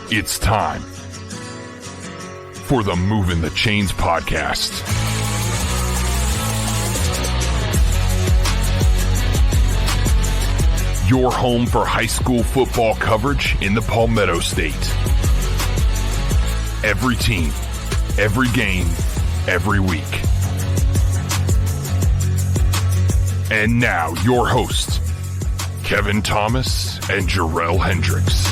It's time for the Movin The Chains podcast. Your home for high school football coverage in the Palmetto State. Every team, every game, every week. And now your hosts, Kevin Thomas and Jerel Hendricks.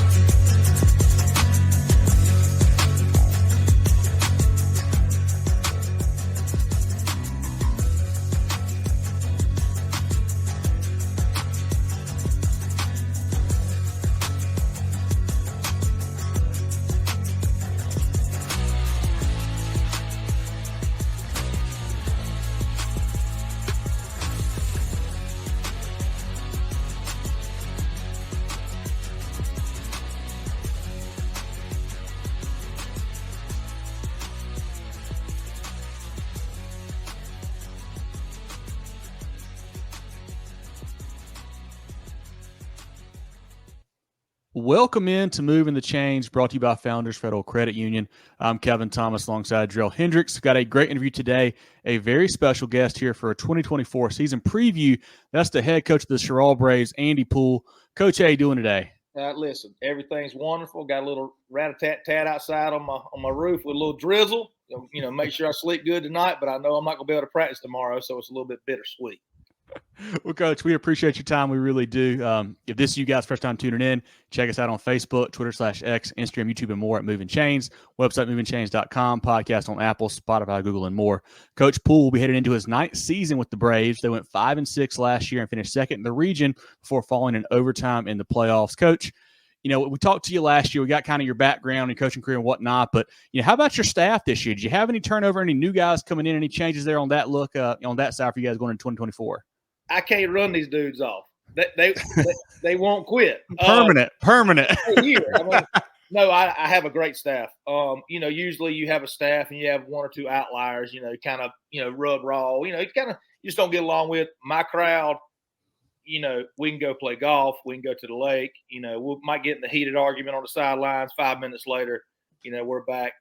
Welcome in to Movin The Chains, brought to you by Founders Federal Credit Union. I'm Kevin Thomas alongside Jerel Hendricks. Got a great interview today. A very special guest here for a 2024 season preview. That's the head coach of the Cheraw Braves, Andy Poole. Coach, how you doing today? Listen, everything's wonderful. Got a little rat-a-tat-tat outside on my roof with a little drizzle. You know, make sure I sleep good tonight, but I know I'm not going to be able to practice tomorrow, so it's a little bit bittersweet. Well, Coach, we appreciate your time. We really do. If this is you guys' first time tuning in, check us out on Facebook, Twitter/X, Instagram, YouTube, and more at Movin Chains. Website, movinchains.com. Podcast on Apple, Spotify, Google, and more. Coach Poole will be headed into his ninth season with the Braves. They went 5-6 last year and finished second in the region before falling in overtime in the playoffs. Coach, you know, we talked to you last year. We got kind of your background and coaching career and whatnot, but you know, how about your staff this year? Did you have any turnover, any new guys coming in, any changes there on that look on that side for you guys going into 2024? I can't run these dudes off. They won't quit. Permanent. No, I have a great staff. You know, usually you have a staff and you have one or two outliers. You know, kind of rub raw. You know, you just don't get along with my crowd. You know, we can go play golf. We can go to the lake. You know, we might get in the heated argument on the sidelines. 5 minutes later, you know, we're back.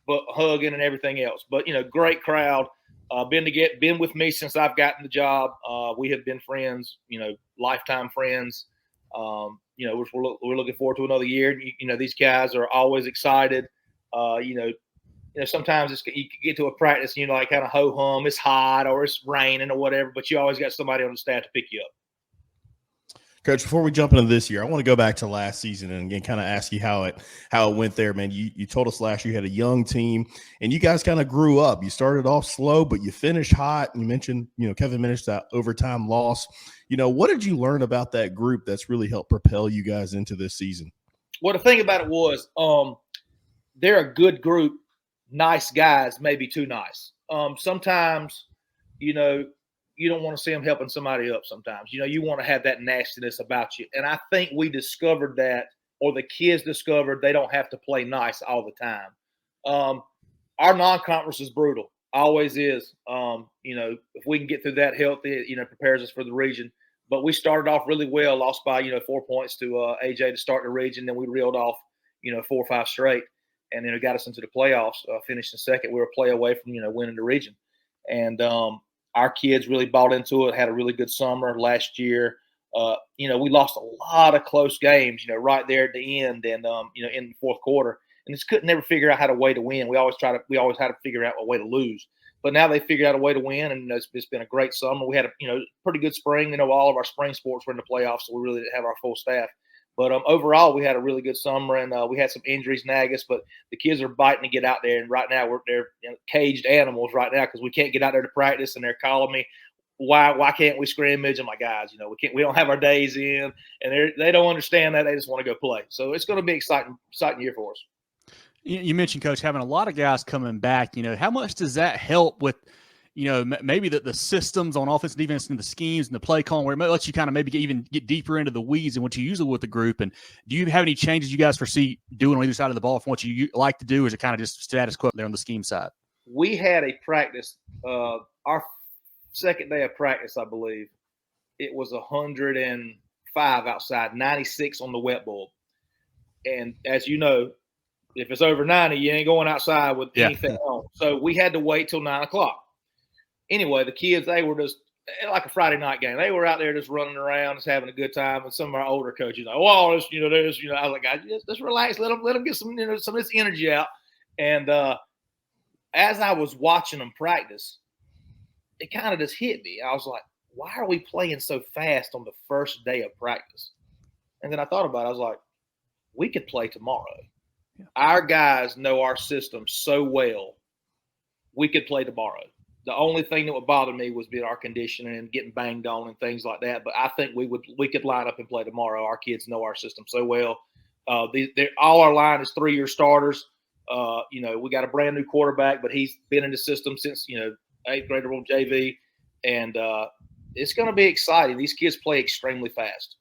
But hugging and everything else. But great crowd. Been with me since I've gotten the job. We have been friends, lifetime friends. We're looking forward to another year. These guys are always excited. Sometimes you get to a practice, like kind of ho hum. It's hot or it's raining or whatever, but you always got somebody on the staff to pick you up. Coach, before we jump into this year, I want to go back to last season and again kind of ask you how it went there, man. You told us last year you had a young team and you guys kind of grew up. You started off slow, but you finished hot. You mentioned, Kevin mentioned that overtime loss. What did you learn about that group that's really helped propel you guys into this season? Well, the thing about it was they're a good group, nice guys, maybe too nice. Sometimes, you don't want to see them helping somebody up sometimes. You want to have that nastiness about you. And I think we discovered that, or the kids discovered they don't have to play nice all the time. Our non-conference is brutal. Always is. If we can get through that healthy, it prepares us for the region. But we started off really well, lost by, 4 points to AJ to start the region. Then we reeled off, 4 or 5 straight. And then it got us into the playoffs, finished in second. We were a play away from, winning the region. And, our kids really bought into it, had a really good summer last year. We lost a lot of close games, right there at the end and, in the fourth quarter. And just couldn't never figure out how to way to win. We always had to figure out a way to lose. But now they figured out a way to win, and it's been a great summer. We had a pretty good spring. All of our spring sports were in the playoffs, so we really didn't have our full staff. But overall, we had a really good summer, and we had some injuries nag us. But the kids are biting to get out there, and right now they're caged animals right now because we can't get out there to practice, and they're calling me, why can't we scrimmage? I'm like, guys, we don't have our days in, and they don't understand that. They just want to go play. So it's going to be exciting year for us. You mentioned, Coach, having a lot of guys coming back. How much does that help with maybe the systems on offense and defense and the schemes and the play calling where it lets you kind of maybe get deeper into the weeds and what you usually with the group? And do you have any changes you guys foresee doing on either side of the ball from what you like to do, or is it kind of just status quo there on the scheme side? We had a practice, our second day of practice, I believe. It was 105 outside, 96 on the wet bulb. And as you know, if it's over 90, you ain't going outside with anything on. So we had to wait till 9 o'clock. Anyway, the kids, they were just like a Friday night game. They were out there just running around, just having a good time. And some of our older coaches, like, well, this, there's, I was like, guys, just relax, let them get some, some of this energy out. And as I was watching them practice, it kind of just hit me. I was like, why are we playing so fast on the first day of practice? And then I thought about it. I was like, we could play tomorrow. Yeah. Our guys know our system so well, we could play tomorrow. The only thing that would bother me was being our conditioning and getting banged on and things like that. But I think we could line up and play tomorrow. Our kids know our system so well. All our line is 3-year starters. We got a brand new quarterback, but he's been in the system since 8th grade on JV, and it's going to be exciting. These kids play extremely fast.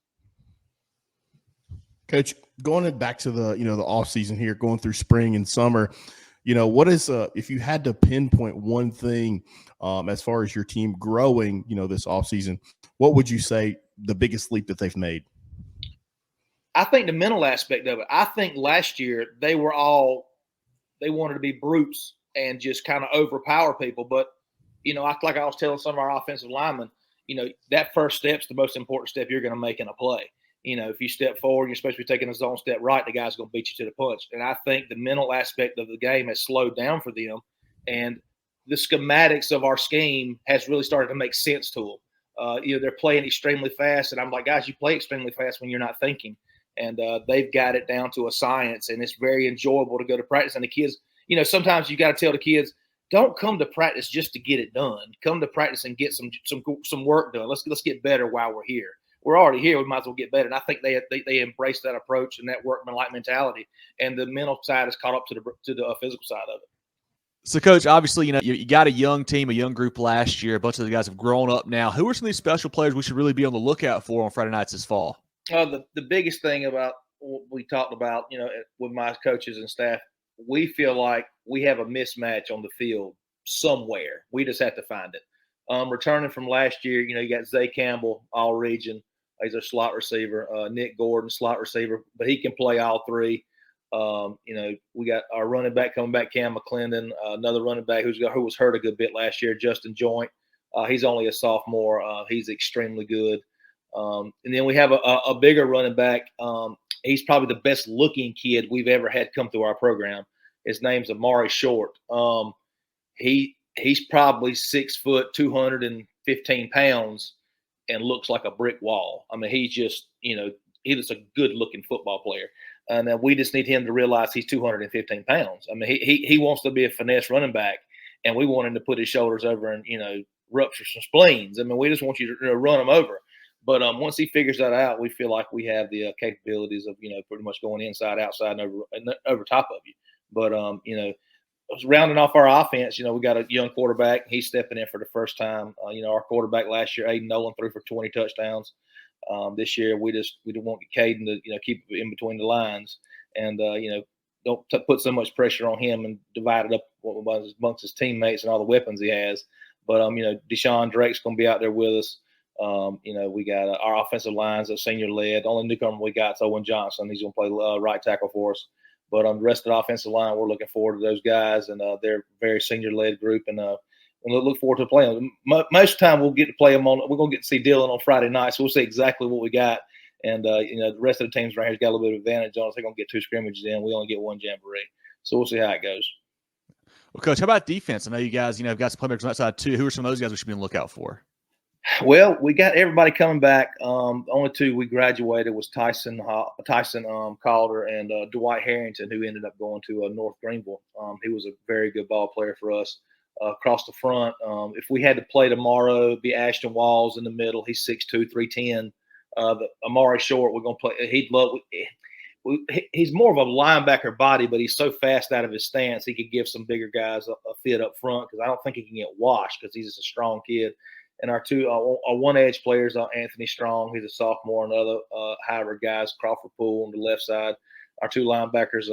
Coach, going back to the the off season here, going through spring and summer, what is if you had to pinpoint one thing as far as your team growing, this off season, what would you say the biggest leap that they've made? I think the mental aspect of it. I think last year they wanted to be brutes and just kind of overpower people. But, like I was telling some of our offensive linemen, that first step's the most important step you're going to make in a play. If you step forward, you're supposed to be taking a zone step right, the guy's going to beat you to the punch. And I think the mental aspect of the game has slowed down for them. And the schematics of our scheme has really started to make sense to them. They're playing extremely fast. And I'm like, guys, you play extremely fast when you're not thinking. And they've got it down to a science. And it's very enjoyable to go to practice. And the kids, sometimes you got to tell the kids, don't come to practice just to get it done. Come to practice and get some work done. Let's get better while we're here. We're already here. We might as well get better. And I think they embrace that approach and that workman-like mentality. And the mental side is caught up to the physical side of it. So, Coach, obviously, you got a young team, a young group last year. A bunch of the guys have grown up now. Who are some of these special players we should really be on the lookout for on Friday nights this fall? The biggest thing about what we talked about, with my coaches and staff, we feel like we have a mismatch on the field somewhere. We just have to find it. Returning from last year, you got Zay Campbell, all region. He's a slot receiver. Nick Gordon, slot receiver, but he can play all three. We got our running back coming back, Cam McClendon, another running back who was hurt a good bit last year, Justin Joint. He's only a sophomore. He's extremely good. And then we have a bigger running back. He's probably the best looking kid we've ever had come through our program. His name's Amari Short. He's probably 6 foot, 215 pounds, and looks like a brick wall. I mean, he's just, he's a good looking football player. And we just need him to realize he's 215 pounds. I mean, he wants to be a finesse running back, and we want him to put his shoulders over and, rupture some spleens. I mean, we just want you to run him over. But once he figures that out, we feel like we have the capabilities of, pretty much going inside, outside, and over top of you. But, rounding off our offense, we got a young quarterback. He's stepping in for the first time. Our quarterback last year, Aiden Nolan, threw for 20 touchdowns. This year, we don't want Caden to, keep it in between the lines and, don't put so much pressure on him and divide it up amongst his teammates and all the weapons he has. But, Deshaun Drake's going to be out there with us. We got our offensive lines at senior led. The only newcomer we got is Owen Johnson. He's going to play right tackle for us. But the rest of the offensive line, we're looking forward to those guys, and they're a very senior-led group, and we'll look forward to playing them. Most of the time, we'll get to play them we're going to get to see Dylan on Friday night, so we'll see exactly what we got. And, the rest of the teams right here has got a little bit of advantage on us. They're going to get 2 scrimmages in. We only get 1 jamboree. So we'll see how it goes. Well, Coach, how about defense? I know you guys, have got some playmakers on that side too. Who are some of those guys we should be on the lookout for? Well, we got everybody coming back. Only 2 we graduated was Tyson Calder and Dwight Harrington, who ended up going to North Greenville. He was a very good ball player for us. Across the front, if we had to play tomorrow, it'd be Ashton Walls in the middle. He's 6'2", 310. Amari Short, we're going to play. He's more of a linebacker body, but he's so fast out of his stance, he could give some bigger guys a fit up front because I don't think he can get washed because he's just a strong kid. And our 2 one edge players are Anthony Strong, he's a sophomore, and other Howard guys, Crawford Poole on the left side. Our 2 linebackers,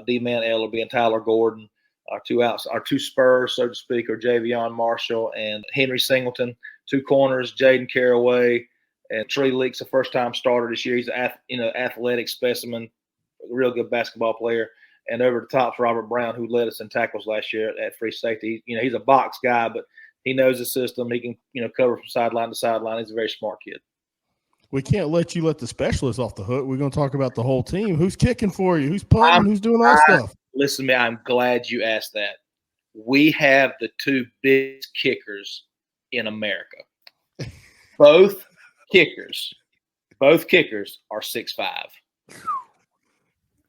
D-Man Ellerby and Tyler Gordon. Our 2 spurs, so to speak, are Javion Marshall and Henry Singleton. 2 corners, Jaden Caraway, and Trey Leak's a first-time starter this year. He's an athletic specimen. real good basketball player. And over the top's Robert Brown, who led us in tackles last year at free safety. He's a box guy, but he knows the system. He can, cover from sideline to sideline. He's a very smart kid. We can't let you let the specialists off the hook. We're going to talk about the whole team. Who's kicking for you? Who's punting? Who's doing all stuff? Listen to me. I'm glad you asked that. We have the two biggest kickers in America. Both kickers are 6'5".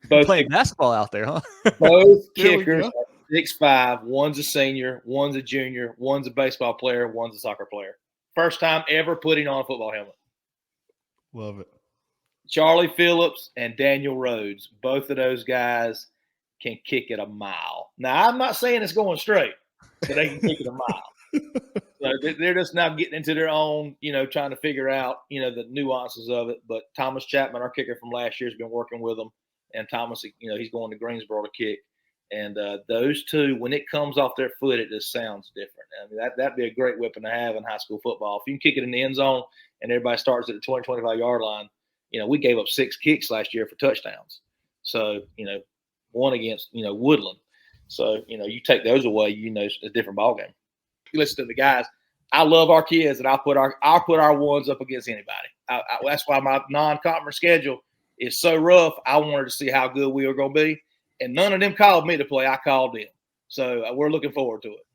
Both playing basketball out there, huh? Both kickers are 6'5". One's a senior, one's a junior, one's a baseball player, one's a soccer player. First time ever putting on a football helmet. Love it. Charlie Phillips and Daniel Rhodes, both of those guys can kick it a mile. Now, I'm not saying it's going straight, but they can kick it a mile. So they're just now getting into their own, trying to figure out, the nuances of it. But Thomas Chapman, our kicker from last year, has been working with them. And Thomas, he's going to Greensboro to kick. And those two, when it comes off their foot, it just sounds different. I mean, that'd be a great weapon to have in high school football. If you can kick it in the end zone and everybody starts at the 20, 25-yard line, we gave up 6 kicks last year for touchdowns. So, one against, Woodland. So, you take those away, it's a different ballgame. You listen to the guys. I love our kids, and I'll put our ones up against anybody. That's why my non-conference schedule is so rough. I wanted to see how good we were going to be. And none of them called me to play. I called them. So we're looking forward to it.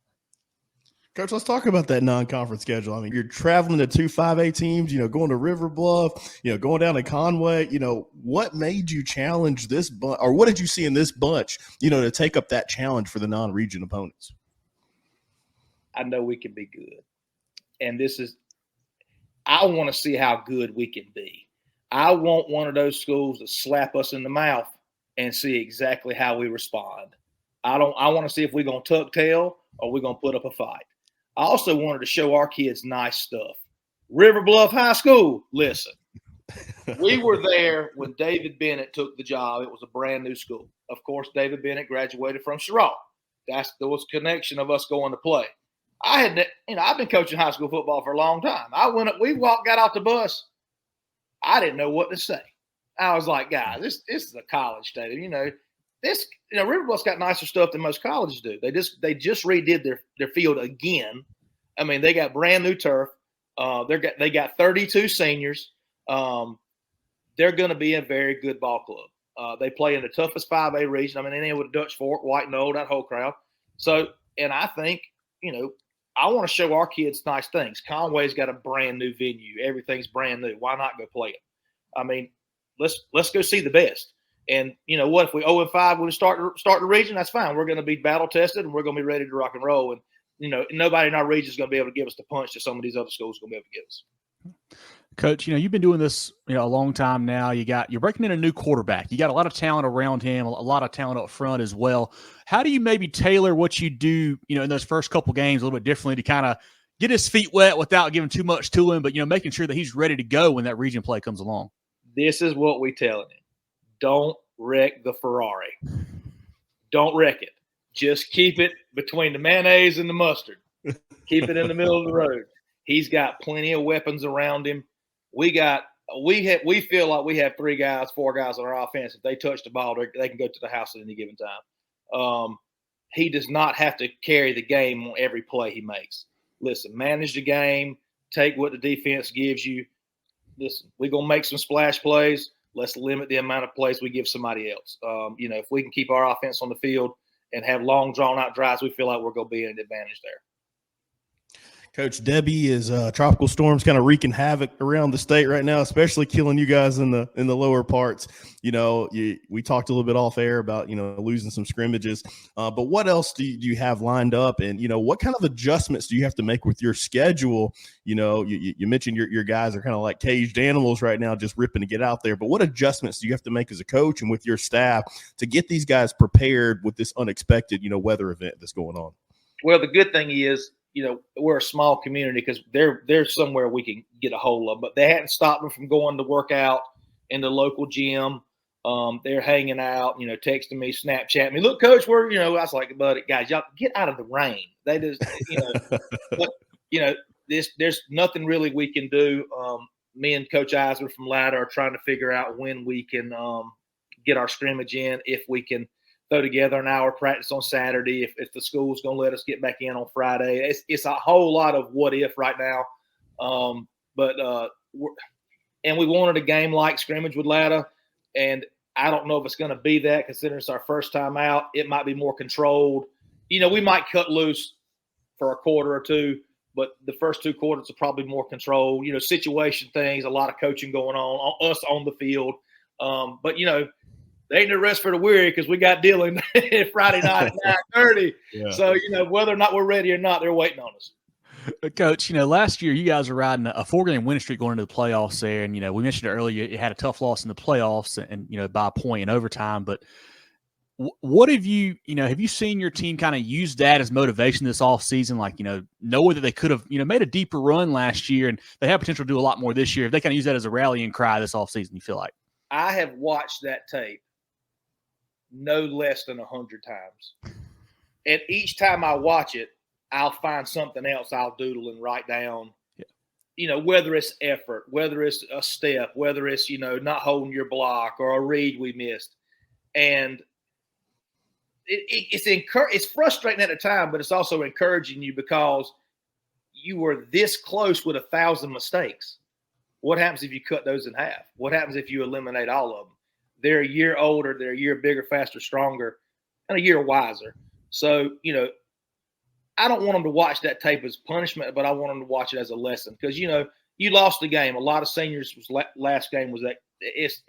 Coach, let's talk about that non-conference schedule. I mean, you're traveling to 2 5A teams, going to River Bluff, going down to Conway. What made you challenge this bunch, or what did you see in this bunch, to take up that challenge for the non-region opponents? I know we can be good. And I want to see how good we can be. I want one of those schools to slap us in the mouth and see exactly how we respond. I want to see if we're going to tuck tail or we're going to put up a fight. I also wanted to show our kids nice stuff. River Bluff High School, listen. We were there when David Bennett took the job. It was a brand new school. Of course, David Bennett graduated from Cheraw. There was a connection of us going to play. I've been coaching high school football for a long time. Got off the bus. I didn't know what to say. I was like, guys, this is a college stadium. River Bluff's got nicer stuff than most colleges do. They just redid their field again. I mean, they got brand new turf. They got 32 seniors. They're going to be a very good ball club. They play in the toughest 5A region. I mean, they with Dutch Fork, White and Old, that whole crowd. So, and I think, I want to show our kids nice things. Conway's got a brand new venue. Everything's brand new. Why not go play it? I mean, let's go see the best. And you know what? If we 0-5 when we start the region, that's fine. We're going to be battle tested and we're going to be ready to rock and roll. And nobody in our region is going to be able to give us the punch that some of these other schools are going to be able to give us. Coach, you've been doing this a long time now. You're breaking in a new quarterback. You got a lot of talent around him, a lot of talent up front as well. How do you maybe tailor what you do, in those first couple games a little bit differently to kind of get his feet wet without giving too much to him, but making sure that he's ready to go when that region play comes along? This is what we tell him. Don't wreck the Ferrari. Don't wreck it. Just keep it between the mayonnaise and the mustard. Keep it in the middle of the road. He's got plenty of weapons around him. We feel like we have 4 guys on our offense. If they touch the ball, they can go to the house at any given time. He does not have to carry the game on every play he makes. Listen, manage the game. Take what the defense gives you. Listen, we're going to make some splash plays. Let's limit the amount of plays we give somebody else. If we can keep our offense on the field and have long, drawn-out drives, we feel like we're going to be in an advantage there. Coach, Debbie is tropical storms kind of wreaking havoc around the state right now, especially killing you guys in the lower parts. We talked a little bit off air about losing some scrimmages, but what else do you have lined up, and what kind of adjustments do you have to make with your schedule? You mentioned your guys are kind of like caged animals right now, just ripping to get out there. But what adjustments do you have to make as a coach and with your staff to get these guys prepared with this unexpected weather event that's going on? Well, the good thing is, we're a small community because they're somewhere we can get a hold of, but they hadn't stopped them from going to work out in the local gym. They're hanging out, texting me, Snapchat me. Look, Coach, I was like, buddy, guys, y'all get out of the rain. They just, but, there's nothing really we can do. Me and Coach Eisner from Ladder are trying to figure out when we can get our scrimmage in, if we can throw together an hour practice on Saturday, if the school's going to let us get back in on Friday. It's a whole lot of what if right now. And we wanted a game-like scrimmage with Latta, and I don't know if it's going to be that, considering it's our first time out. It might be more controlled. We might cut loose for a quarter or two, but the first 2 quarters are probably more controlled. Situation things, a lot of coaching going on us on the field. But there ain't no rest for the weary, because we got Dillon Friday night at 9:30. Yeah. So, whether or not we're ready or not, they're waiting on us. Coach, last year you guys were riding a 4-game winning streak going into the playoffs there. And, we mentioned it earlier, you had a tough loss in the playoffs and by a point in overtime. But what have you seen your team kind of use that as motivation this offseason? Like, knowing that they could have, made a deeper run last year and they have potential to do a lot more this year. If they kind of use that as a rallying cry this offseason, you feel like? I have watched that tape no less than 100 times. And each time I watch it, I'll find something else I'll doodle and write down. Yeah. Whether it's effort, whether it's a step, whether it's, not holding your block or a read we missed. And it's frustrating at the time, but it's also encouraging you, because you were this close with 1,000 mistakes. What happens if you cut those in half? What happens if you eliminate all of them? They're a year older, they're a year bigger, faster, stronger, and a year wiser. So, I don't want them to watch that tape as punishment, but I want them to watch it as a lesson, because, you lost the game. A lot of seniors last game was that it's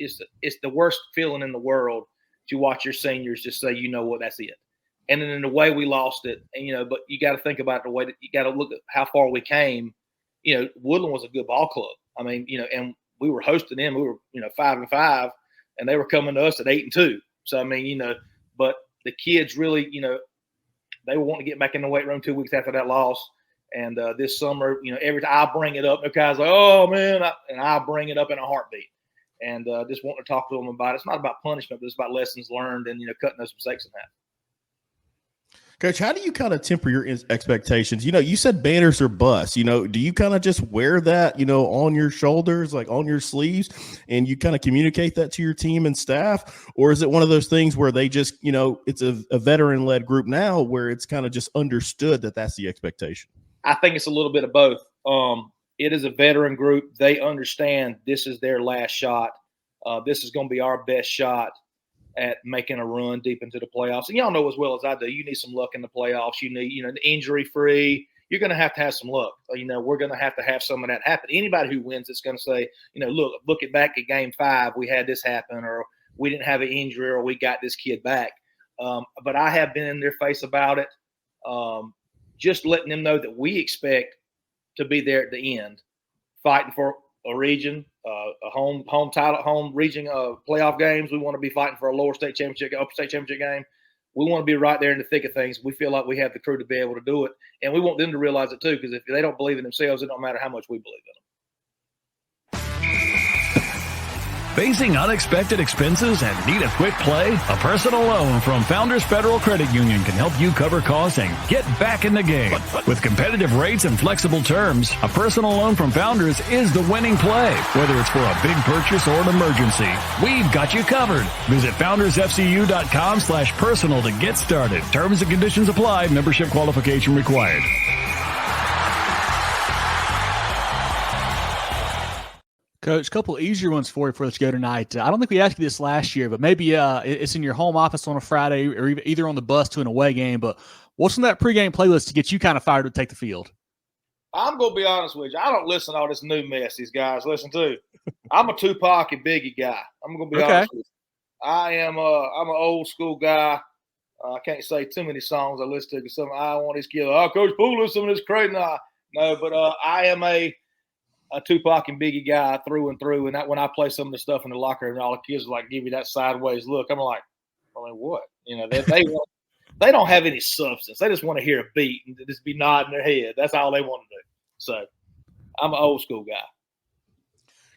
the worst feeling in the world to watch your seniors just say, that's it. And then in the way we lost it, and, but you got to think about the way that you got to look at how far we came. Woodland was a good ball club. I mean, and we were hosting them. We were, 5-5, and they were coming to us at 8-2. So, I mean, but the kids really, they were wanting to get back in the weight room 2 weeks after that loss. And this summer, every time I bring it up, the guy's like, oh, man, and I bring it up in a heartbeat. And just wanting to talk to them about it. It's not about punishment, but it's about lessons learned and, cutting those mistakes in half. Coach, how do you kind of temper your expectations? You said banners are bust. Do you kind of just wear that, on your shoulders, like on your sleeves, and you kind of communicate that to your team and staff? Or is it one of those things where they just, it's a veteran-led group now where it's kind of just understood that that's the expectation? I think it's a little bit of both. It is a veteran group. They understand this is their last shot. This is going to be our best shot at making a run deep into the playoffs. And y'all know as well as I do, you need some luck in the playoffs. You need, injury-free. You're going to have some luck. We're going to have some of that happen. Anybody who wins is going to say, looking back at game 5, we had this happen, or we didn't have an injury, or we got this kid back. But I have been in their face about it, just letting them know that we expect to be there at the end, fighting for a region, a home title, home region playoff games. We want to be fighting for a lower state championship, upper state championship game. We want to be right there in the thick of things. We feel like we have the crew to be able to do it, and we want them to realize it too. Because if they don't believe in themselves, it don't matter how much we believe in them. Facing unexpected expenses and need a quick play? A personal loan from Founders Federal Credit Union can help you cover costs and get back in the game. With competitive rates and flexible terms, a personal loan from Founders is the winning play. Whether it's for a big purchase or an emergency, we've got you covered. Visit foundersfcu.com/personal to get started. Terms and conditions apply. Membership qualification required. Coach, a couple of easier ones for you before let's go tonight. I don't think we asked you this last year, but maybe it's in your home office on a Friday or either on the bus to an away game. But what's on that pregame playlist to get you kind of fired to take the field? I'm going to be honest with you. I don't listen to all this new mess these guys listen to. I'm a Tupac and Biggie guy. I'm going to be honest with you. I'm an old school guy. I can't say too many songs I listen to because some I want these kids. Oh, Coach Poole, listen to this crazy. No, but I am a Tupac and Biggie guy through and through. And that when I play some of the stuff in the locker room, all the kids like give you that sideways look. I'm like, what? They don't have any substance. They just want to hear a beat and just be nodding their head. That's all they want to do. So I'm an old school guy.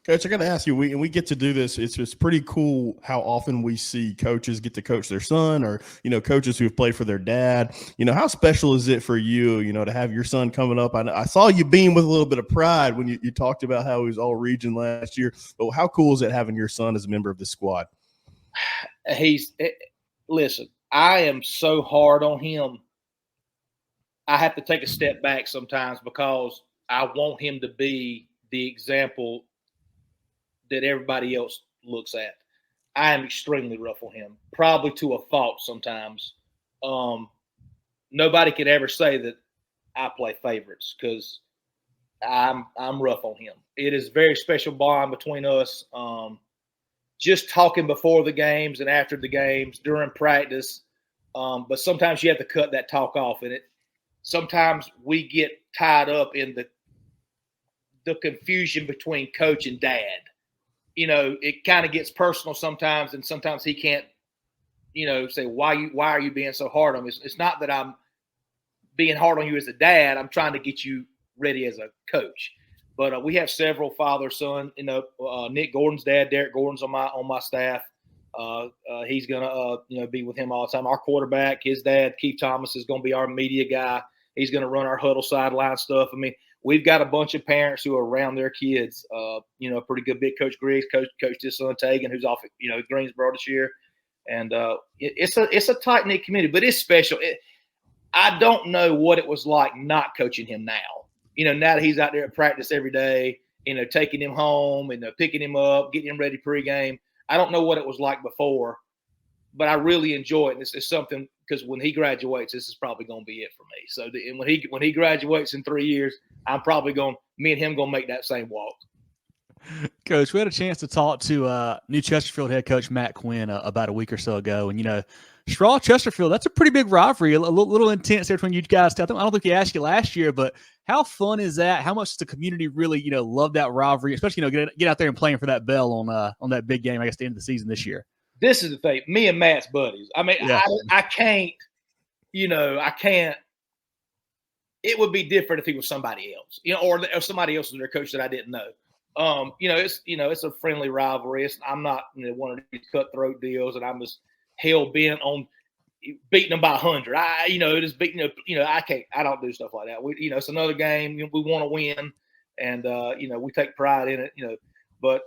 Coach, I got to ask you, we get to do this. It's pretty cool how often we see coaches get to coach their son or, coaches who have played for their dad. How special is it for you, to have your son coming up? I saw you beam with a little bit of pride when you talked about how he was all region last year. But how cool is it having your son as a member of the squad? Listen, I am so hard on him. I have to take a step back sometimes because I want him to be the example that everybody else looks at. I am extremely rough on him, probably to a fault sometimes. Nobody could ever say that I play favorites because I'm rough on him. It is a very special bond between us. Just talking before the games and after the games, during practice. But sometimes you have to cut that talk off. And sometimes we get tied up in the confusion between coach and dad. It kind of gets personal sometimes, and sometimes he can't, say, why are you being so hard on me? It's not that I'm being hard on you as a dad. I'm trying to get you ready as a coach. But we have several father-son. Nick Gordon's dad, Derek Gordon's on my staff. He's gonna be with him all the time. Our quarterback, his dad, Keith Thomas, is gonna be our media guy. He's gonna run our huddle sideline stuff. I mean, we've got a bunch of parents who are around their kids. A pretty good big Coach Griggs, coached his son Tegan, who's off at Greensboro this year. And it's a tight knit community, but it's special. I don't know what it was like not coaching him now. Now that he's out there at practice every day, taking him home and picking him up, getting him ready pregame. I don't know what it was like before, but I really enjoy it. And it's something because when he graduates, this is probably going to be it for me. So and when he graduates in 3 years, I'm probably me and him going to make that same walk. Coach, we had a chance to talk to New Chesterfield head coach Matt Quinn about a week or so ago. And, Cheraw Chesterfield, that's a pretty big rivalry, a little intense there between you guys. I don't think he asked you last year, but how fun is that? How much does the community really, love that rivalry, especially, get out there and playing for that bell on that big game, I guess, the end of the season this year? This is the thing. Me and Matt's buddies. I mean, yeah. I can't, I can't. It would be different if he was somebody else, or somebody else was their coach that I didn't know. It's a friendly rivalry. I'm not one of these cutthroat deals, and I'm just hell bent on beating them by 100. I can't. I don't do stuff like that. It's another game. We want to win, and we take pride in it. But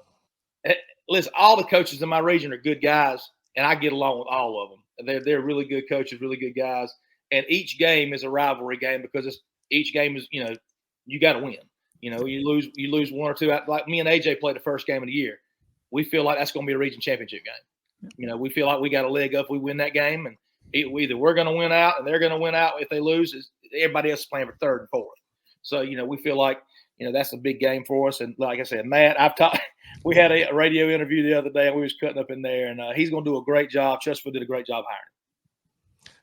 listen, all the coaches in my region are good guys, and I get along with all of them. They're really good coaches, really good guys, and each game is a rivalry game because each game is you got to win. You lose one or two. Like me and AJ played the first game of the year. We feel like that's going to be a region championship game. We feel like we got a leg up if we win that game, and either we're going to win out and they're going to win out. If they lose, everybody else is playing for third and fourth. So we feel like that's a big game for us. And like I said, Matt, we had a radio interview the other day, and we was cutting up in there, and he's going to do a great job. Chesterfield did a great job hiring.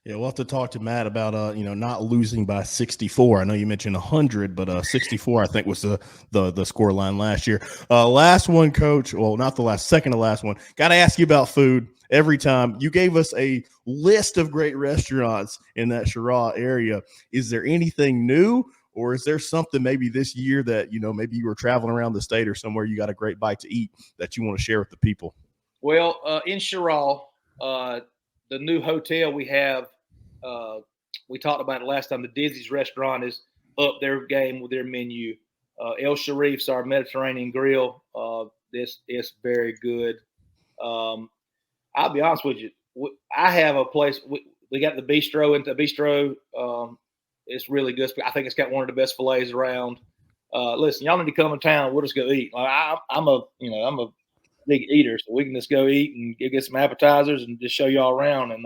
Yeah, we'll have to talk to Matt about not losing by 64. I know you mentioned 100, but 64 I think was the score line last year. Last one, Coach. Well, not the last, second to last one. Got to ask you about food every time. You gave us a list of great restaurants in that Cheraw area. Is there anything new, or is there something maybe this year that maybe you were traveling around the state or somewhere you got a great bite to eat that you want to share with the people? Well, in Cheraw, the new hotel we have. We talked about it last time. The Dizzy's restaurant is up their game with their menu. El Sharif's our Mediterranean grill. This is very good. I'll be honest with you. I have a place. We got the bistro. And the bistro, it's really good. I think it's got one of the best fillets around. Listen, y'all need to come in town. We'll just go eat. I'm a big eater, so we can just go eat and get some appetizers and just show y'all around, and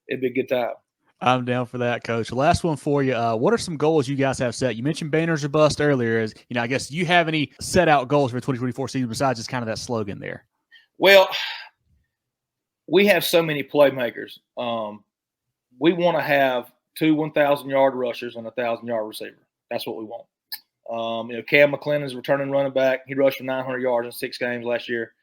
it'd be a good time. I'm down for that, Coach. Last one for you. What are some goals you guys have set? You mentioned banners or bust earlier. I guess, do you have any set out goals for the 2024 season besides just kind of that slogan there? Well, we have so many playmakers. We want to have 2 1,000-yard rushers and a 1,000-yard receiver. That's what we want. Cam McClennan's returning running back. He rushed for 900 yards in 6 games last year.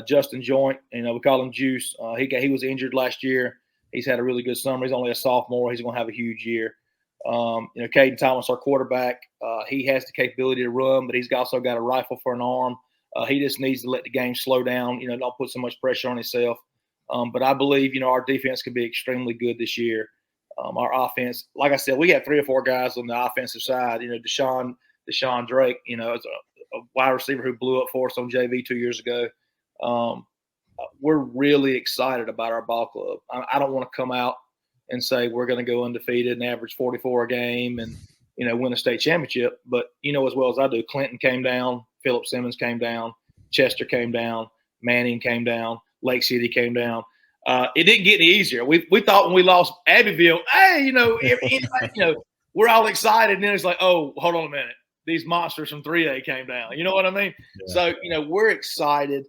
Justin Joint, we call him Juice. He was injured last year. He's had a really good summer. He's only a sophomore. He's going to have a huge year. Caden Thomas, our quarterback, he has the capability to run, but he's also got a rifle for an arm. He just needs to let the game slow down, not put so much pressure on himself. But I believe, our defense can be extremely good this year. Our offense, like I said, we got 3 or 4 guys on the offensive side. Deshaun Drake, is a wide receiver who blew up for us on JV 2 years ago. we're really excited about our ball club. I don't want to come out and say we're going to go undefeated and average 44 a game and, win a state championship. But as well as I do, Clinton came down, Phillip Simmons came down, Chester came down, Manning came down, Lake City came down. It didn't get any easier. We thought when we lost Abbeville, hey, we're all excited. And then it's like, oh, hold on a minute. These monsters from 3A came down. You know what I mean? Yeah. So, we're excited.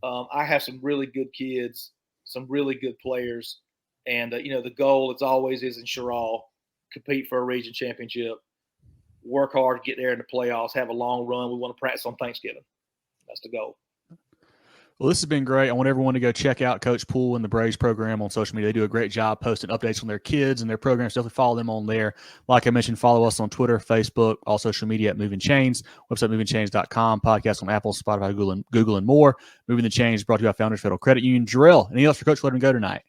I have some really good kids, some really good players. And, the goal, it's always is in Cheraw, compete for a region championship, work hard to get there in the playoffs, have a long run. We want to practice on Thanksgiving. That's the goal. Well, this has been great. I want everyone to go check out Coach Poole and the Braves program on social media. They do a great job posting updates on their kids and their programs. Definitely follow them on there. Like I mentioned, follow us on Twitter, Facebook, all social media at Movin Chains, website movingchains.com, podcast on Apple, Spotify, Google, and more. Movin The Chains brought to you by Founders Federal Credit Union. Jerel, anything else for Coach? Let him go tonight.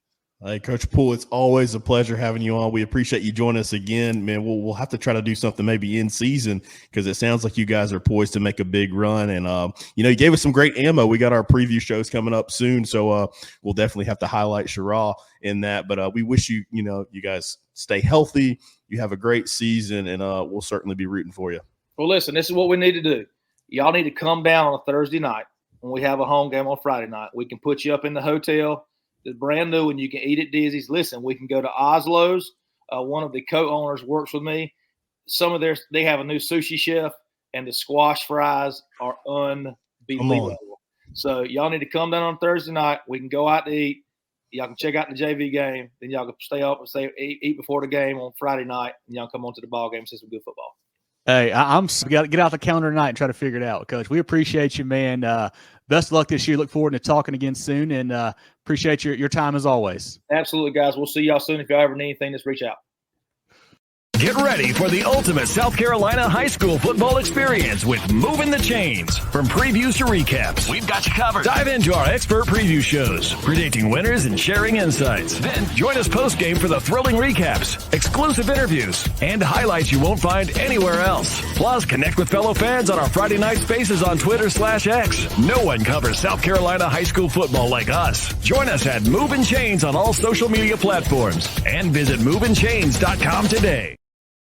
Hey, Coach Poole, it's always a pleasure having you on. We appreciate you joining us again. Man, we'll have to try to do something maybe in season because it sounds like you guys are poised to make a big run. And, you gave us some great ammo. We got our preview shows coming up soon, so we'll definitely have to highlight Cheraw in that. But we wish you guys stay healthy. You have a great season, and we'll certainly be rooting for you. Well, listen, this is what we need to do. Y'all need to come down on a Thursday night when we have a home game on Friday night. We can put you up in the hotel. It's brand new, and you can eat at Dizzy's. Listen, we can go to Oslo's. One of the co-owners works with me. They have a new sushi chef, and the squash fries are unbelievable. So y'all need to come down on Thursday night. We can go out to eat. Y'all can check out the JV game. Then y'all can stay up and eat before the game on Friday night, and y'all come on to the ball game and see some good football. Hey, we got to get out the calendar tonight and try to figure it out, Coach. We appreciate you, man. Best of luck this year. Look forward to talking again soon, and appreciate your time as always. Absolutely, guys. We'll see y'all soon. If y'all ever need anything, just reach out. Get ready for the ultimate South Carolina high school football experience with Movin The Chains. From previews to recaps, we've got you covered. Dive into our expert preview shows, predicting winners and sharing insights. Then join us post-game for the thrilling recaps, exclusive interviews, and highlights you won't find anywhere else. Plus, connect with fellow fans on our Friday night spaces on Twitter/X. No one covers South Carolina high school football like us. Join us at Movin Chains on all social media platforms and visit movinchains.com today.